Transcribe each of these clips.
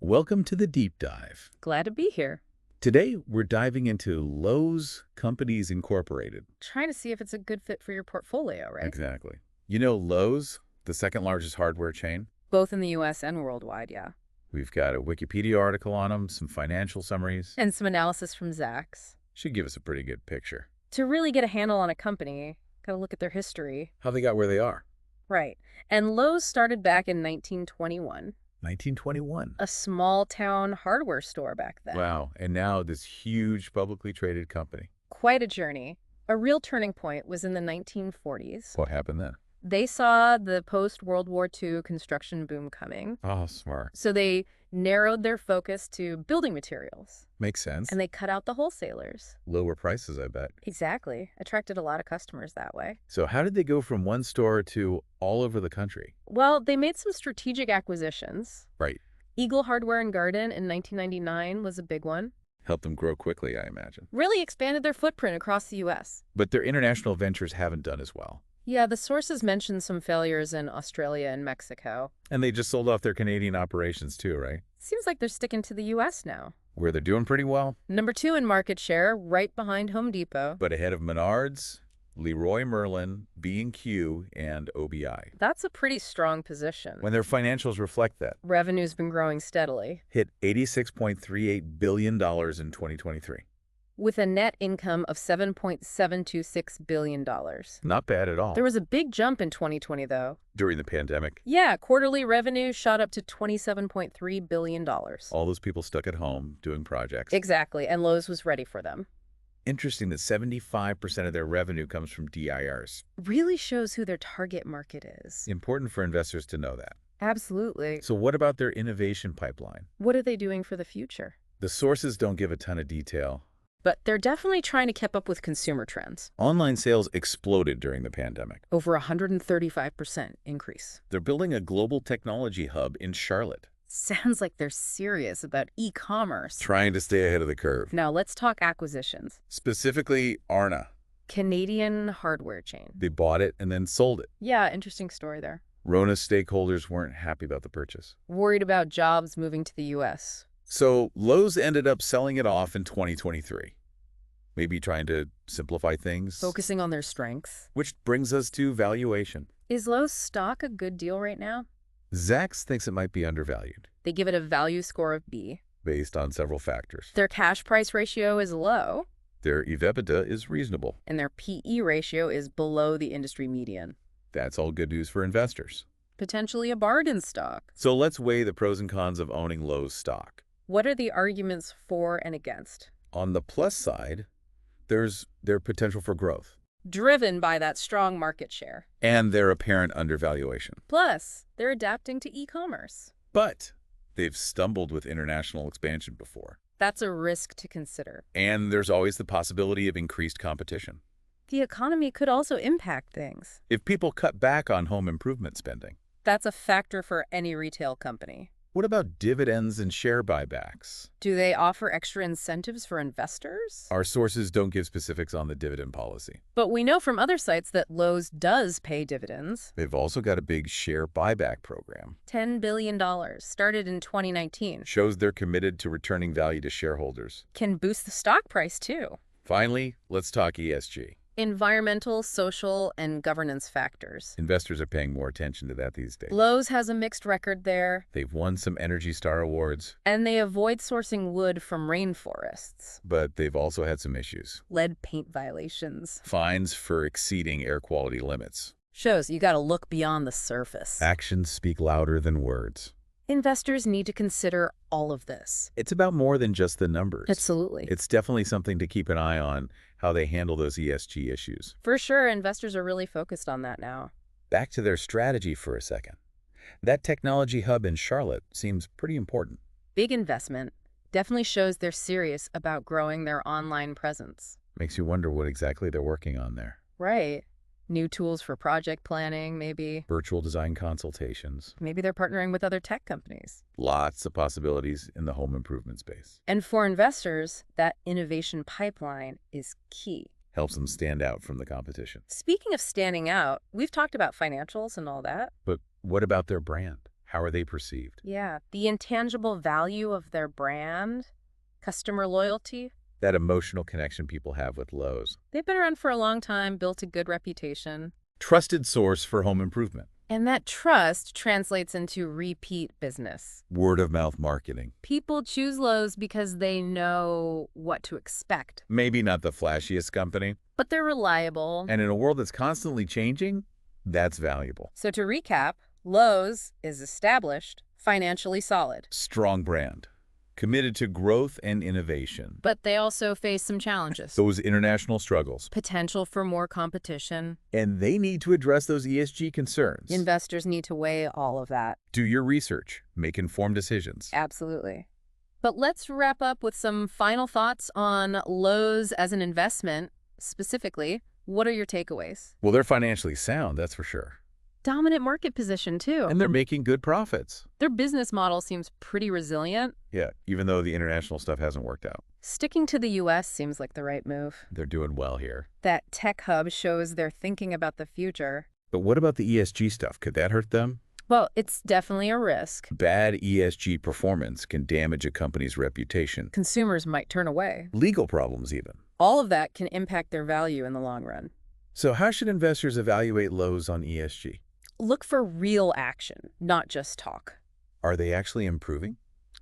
Welcome to the Deep Dive. Glad to be here. Today, we're diving into Lowe's Companies Incorporated. Trying to see if it's a good fit for your portfolio, right? Exactly. You know Lowe's, the second largest hardware chain? Both in the US and worldwide, yeah. We've got a Wikipedia article on them, some financial summaries. And some analysis from Zacks. Should give us a pretty good picture. To really get a handle on a company, gotta look at their history. How they got where they are. Right. And Lowe's started back in 1921. 1921. A small-town hardware store back then. Wow. And now this huge publicly traded company. Quite a journey. A real turning point was in the 1940s. What happened then? They saw the post-World War II construction boom coming. Oh, smart. So they narrowed their focus to building materials. Makes sense. And they cut out the wholesalers. Lower prices, I bet. Exactly. Attracted a lot of customers that way. So how did they go from one store to all over the country? Well, they made some strategic acquisitions. Right. Eagle Hardware and Garden in 1999 was a big one. Helped them grow quickly, I imagine. Really expanded their footprint across the U.S. But their international ventures haven't done as well. Yeah, the sources mentioned some failures in Australia and Mexico. And they just sold off their Canadian operations too, right? Seems like they're sticking to the U.S. now. Where they're doing pretty well. Number 2 in market share, right behind Home Depot. But ahead of Menards, Leroy Merlin, B&Q, and OBI. That's a pretty strong position. When their financials reflect that. Revenue's been growing steadily. Hit $86.38 billion in 2023. With a net income of $7.726 billion. Not bad at all. There was a big jump in 2020, though. During the pandemic. Yeah, quarterly revenue shot up to $27.3 billion. All those people stuck at home doing projects. Exactly, and Lowe's was ready for them. Interesting that 75% of their revenue comes from DIRs. Really shows who their target market is. Important for investors to know that. Absolutely. So what about their innovation pipeline? What are they doing for the future? The sources don't give a ton of detail. But they're definitely trying to keep up with consumer trends. Online sales exploded during the pandemic. Over 135% increase. They're building a global technology hub in Charlotte. Sounds like they're serious about e-commerce. Trying to stay ahead of the curve. Now let's talk acquisitions. Specifically, Arna. Canadian hardware chain. They bought it and then sold it. Yeah, interesting story there. Rona's stakeholders weren't happy about the purchase. Worried about jobs moving to the U.S. So Lowe's ended up selling it off in 2023. Maybe trying to simplify things. Focusing on their strengths. Which brings us to valuation. Is Lowe's stock a good deal right now? Zacks thinks it might be undervalued. They give it a value score of B. Based on several factors. Their cash price ratio is low. Their EBITDA is reasonable. And their PE ratio is below the industry median. That's all good news for investors. Potentially a bargain stock. So let's weigh the pros and cons of owning Lowe's stock. What are the arguments for and against? On the plus side, there's their potential for growth. Driven by that strong market share. And their apparent undervaluation. Plus, they're adapting to e-commerce. But they've stumbled with international expansion before. That's a risk to consider. And there's always the possibility of increased competition. The economy could also impact things. If people cut back on home improvement spending. That's a factor for any retail company. What about dividends and share buybacks? Do they offer extra incentives for investors? Our sources don't give specifics on the dividend policy. But we know from other sites that Lowe's does pay dividends. They've also got a big share buyback program. $10 billion, started in 2019. Shows they're committed to returning value to shareholders. Can boost the stock price, too. Finally, let's talk ESG. Environmental, social, and governance factors. Investors are paying more attention to that these days. Lowe's has a mixed record there. They've won some Energy Star awards. And they avoid sourcing wood from rainforests. But they've also had some issues. Lead paint violations. Fines for exceeding air quality limits. Shows you gotta look beyond the surface. Actions speak louder than words. Investors need to consider all of this. It's about more than just the numbers. Absolutely. It's definitely something to keep an eye on, how they handle those ESG issues. For sure, investors are really focused on that now. Back to their strategy for a second. That technology hub in Charlotte seems pretty important. Big investment. Definitely shows they're serious about growing their online presence. Makes you wonder what exactly they're working on there. Right. New tools for project planning, maybe. Virtual design consultations. Maybe they're partnering with other tech companies. Lots of possibilities in the home improvement space. And for investors, that innovation pipeline is key. Helps them stand out from the competition. Speaking of standing out, we've talked about financials and all that. But what about their brand? How are they perceived? Yeah, the intangible value of their brand, customer loyalty. That emotional connection people have with Lowe's. They've been around for a long time, built a good reputation. Trusted source for home improvement. And that trust translates into repeat business. Word-of-mouth marketing. People choose Lowe's because they know what to expect. Maybe not the flashiest company. But they're reliable. And in a world that's constantly changing, that's valuable. So to recap, Lowe's is established, financially solid. Strong brand. Committed to growth and innovation. But they also face some challenges. Those international struggles. Potential for more competition. And they need to address those ESG concerns. Investors need to weigh all of that. Do your research. Make informed decisions. Absolutely. But let's wrap up with some final thoughts on Lowe's as an investment. Specifically, what are your takeaways? Well, they're financially sound, that's for sure. Dominant market position, too. And they're making good profits. Their business model seems pretty resilient. Yeah, even though the international stuff hasn't worked out. Sticking to the U.S. seems like the right move. They're doing well here. That tech hub shows they're thinking about the future. But what about the ESG stuff? Could that hurt them? Well, it's definitely a risk. Bad ESG performance can damage a company's reputation. Consumers might turn away. Legal problems even. All of that can impact their value in the long run. So how should investors evaluate Lowe's on ESG? Look for real action, not just talk. Are they actually improving?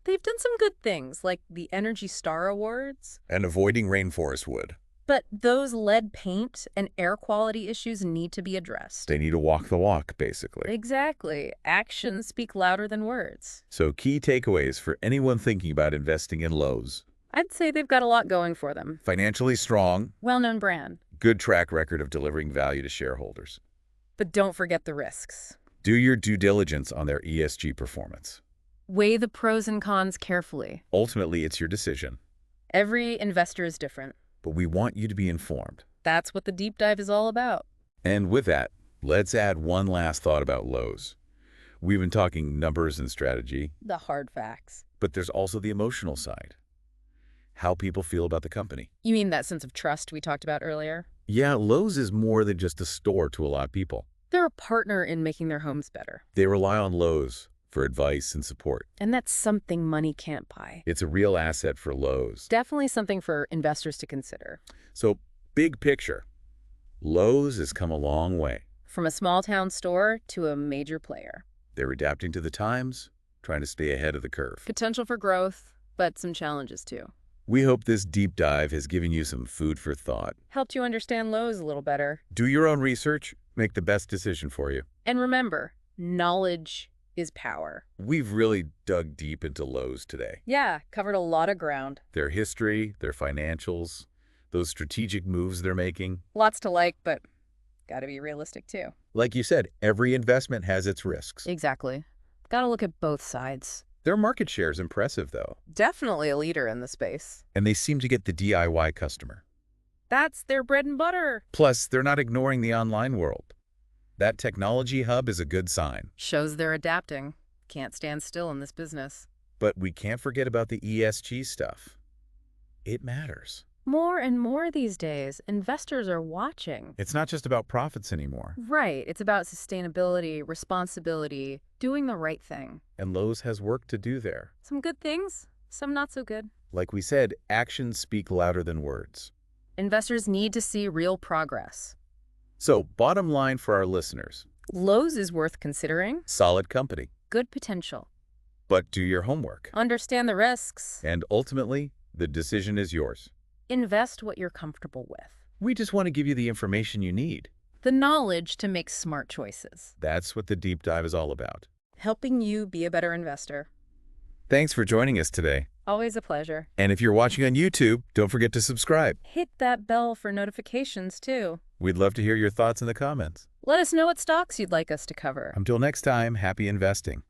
They've done some good things, like the Energy Star Awards. And avoiding rainforest wood. But those lead paint and air quality issues need to be addressed. They need to walk the walk, basically. Exactly. Actions speak louder than words. So key takeaways for anyone thinking about investing in Lowe's. I'd say they've got a lot going for them. Financially strong. Well-known brand. Good track record of delivering value to shareholders. But don't forget the risks. Do your due diligence on their ESG performance. Weigh the pros and cons carefully. Ultimately, it's your decision. Every investor is different. But we want you to be informed. That's what the deep dive is all about. And with that, let's add one last thought about Lowe's. We've been talking numbers and strategy. The hard facts. But there's also the emotional side. How people feel about the company. You mean that sense of trust we talked about earlier? Yeah, Lowe's is more than just a store to a lot of people. They're a partner in making their homes better. They rely on Lowe's for advice and support. And that's something money can't buy. It's a real asset for Lowe's. Definitely something for investors to consider. So, big picture, Lowe's has come a long way. From a small town store to a major player. They're adapting to the times, trying to stay ahead of the curve. Potential for growth, but some challenges too. We hope this deep dive has given you some food for thought. Helped you understand Lowe's a little better. Do your own research, make the best decision for you. And remember, knowledge is power. We've really dug deep into Lowe's today. Yeah, covered a lot of ground. Their history, their financials, those strategic moves they're making. Lots to like, but gotta be realistic too. Like you said, every investment has its risks. Exactly. Gotta look at both sides. Their market share is impressive, though. Definitely a leader in the space. And they seem to get the DIY customer. That's their bread and butter. Plus, they're not ignoring the online world. That technology hub is a good sign. Shows they're adapting. Can't stand still in this business. But we can't forget about the ESG stuff. It matters. More and more these days, investors are watching. It's not just about profits anymore. Right. It's about sustainability, responsibility, doing the right thing. And Lowe's has work to do there. Some good things, some not so good. Like we said, actions speak louder than words. Investors need to see real progress. So, bottom line for our listeners. Lowe's is worth considering. Solid company. Good potential. But do your homework. Understand the risks. And ultimately, the decision is yours. Invest what you're comfortable with. We just want to give you the information you need. The knowledge to make smart choices. That's what the deep dive is all about. Helping you be a better investor. Thanks for joining us today. Always a pleasure. And if you're watching on YouTube, don't forget to subscribe. Hit that bell for notifications, too. We'd love to hear your thoughts in the comments. Let us know what stocks you'd like us to cover. Until next time, happy investing.